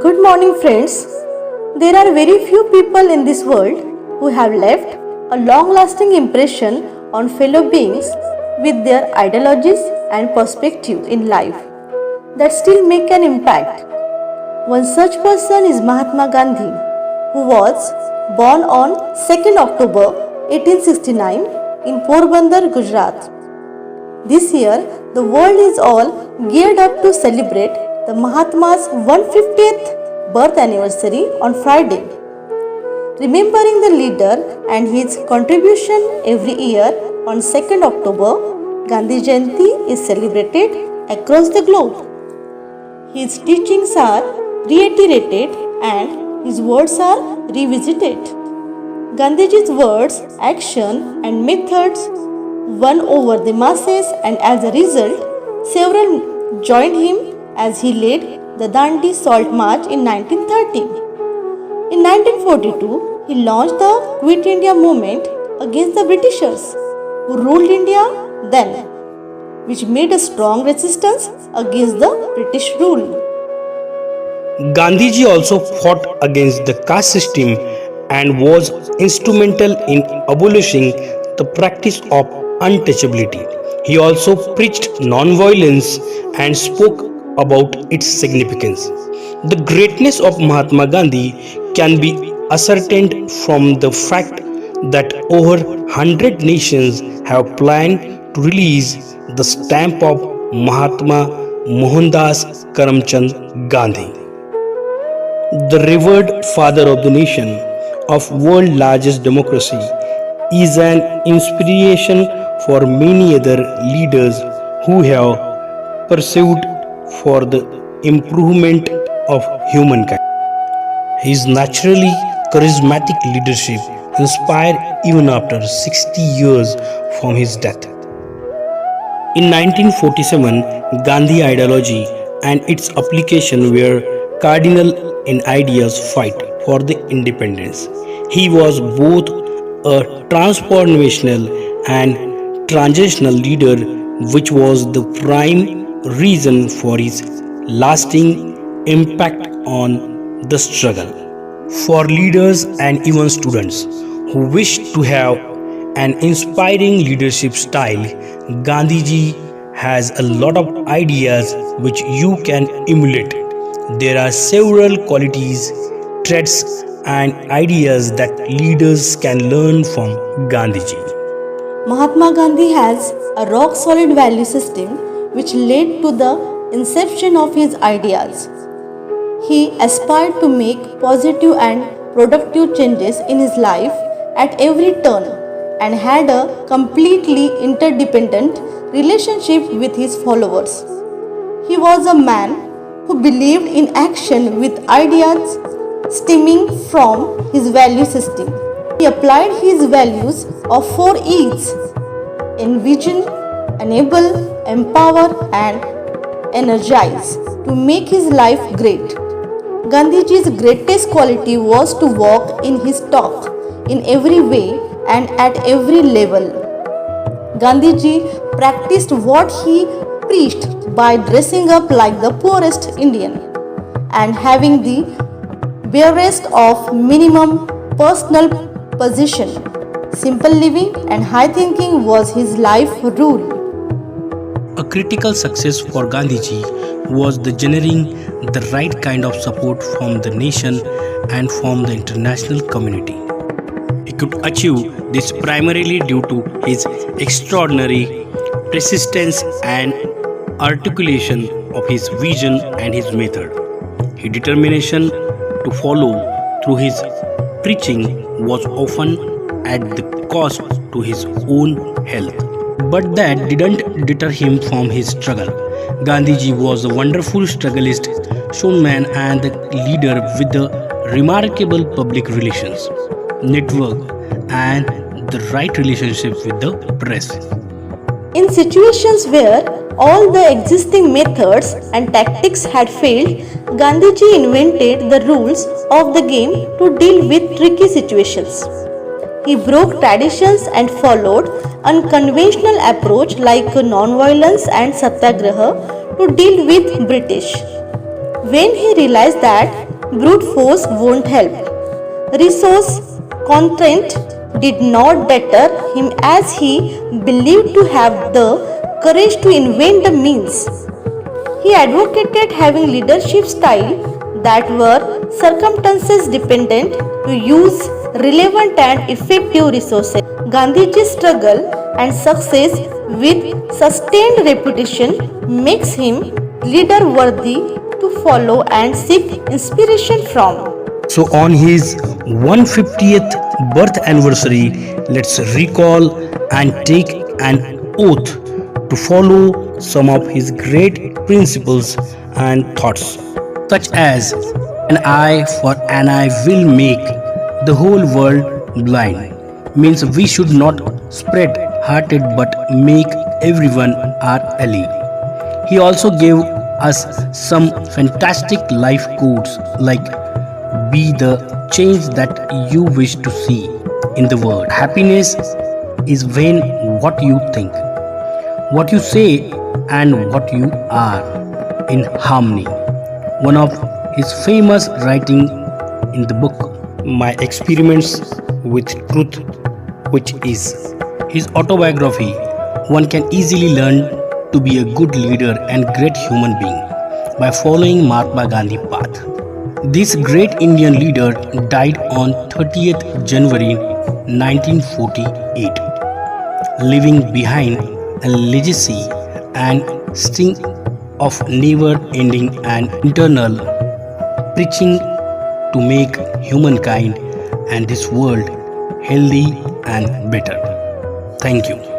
Good morning, friends. There are very few people in this world who have left a long lasting impression on fellow beings with their ideologies and perspective in life that still make an impact. One such person is Mahatma Gandhi, who was born on 2nd October 1869 in Porbandar, Gujarat. This year, the world is all geared up to celebrate the Mahatma's 150th birth anniversary on Friday. Remembering the leader and his contribution every year on 2nd October, Gandhi Jayanti is celebrated across the globe. His teachings are reiterated and his words are revisited. Gandhiji's words, action and methods won over the masses, and as a result, several joined him as he led the Dandi Salt March in 1930. In 1942, he launched the Quit India movement against the Britishers who ruled India then, which made a strong resistance against the British rule. Gandhiji also fought against the caste system and was instrumental in abolishing the practice of untouchability. He also preached non-violence and spoke about its significance. The greatness of Mahatma Gandhi can be ascertained from the fact that over 100 nations have planned to release the stamp of Mahatma Mohandas Karamchand Gandhi. The revered father of the nation, of world's largest democracy, is an inspiration for many other leaders who have pursued for the improvement of humankind. His naturally charismatic leadership inspired even after 60 years from his death. In 1947, Gandhi ideology and its application were cardinal in ideas fight for the independence. He was both a transformational and transitional leader, which was the prime reason for his lasting impact on the struggle. For leaders and even students who wish to have an inspiring leadership style, Gandhiji has a lot of ideas which you can emulate. There are several qualities, traits, and ideas that leaders can learn from Gandhiji. Mahatma Gandhi has a rock solid value system which led to the inception of his ideas. He aspired to make positive and productive changes in his life at every turn and had a completely interdependent relationship with his followers. He was a man who believed in action with ideas stemming from his value system. He applied his values of 4 E's: envision, enable, empower, and energize to make his life great. Gandhiji's greatest quality was to walk in his talk in every way and at every level. Gandhiji practiced what he preached by dressing up like the poorest Indian and having the barest of minimum personal possession. Simple living and high thinking was his life rule. A critical success for Gandhiji was the generating the right kind of support from the nation and from the international community. He could achieve this primarily due to his extraordinary persistence and articulation of his vision and his method. His determination to follow through his preaching was often at the cost to his own health. But that didn't deter him from his struggle. Gandhiji was a wonderful strugglist, showman, and leader with a remarkable public relations network and the right relationship with the press. In situations where all the existing methods and tactics had failed, Gandhiji invented the rules of the game to deal with tricky situations. He broke traditions and followed unconventional approach like non-violence and satyagraha to deal with British. When he realized that Brute force won't help. Resource constraint did not deter him as he believed to have the courage to invent the means. He advocated having leadership style that were circumstances dependent to use relevant and effective resources. Gandhiji's struggle and success with sustained reputation makes him leader worthy to follow and seek inspiration from. So, on his 150th birth anniversary, let's recall and take an oath to follow some of his great principles and thoughts, such as an eye for an eye will make the whole world blind. Means we should not spread hearted but make everyone our ally. He also gave us some fantastic life quotes like be the change that you wish to see in the world. Happiness is when what you think, what you say, and what you are in harmony. One of his famous writing in the book My Experiments with Truth, which is his autobiography, one can easily learn to be a good leader and great human being by following Mahatma Gandhi path. This great Indian leader died on 30th January 1948, leaving behind a legacy and string of never-ending and eternal preaching to make humankind and this world healthy and better. Thank you.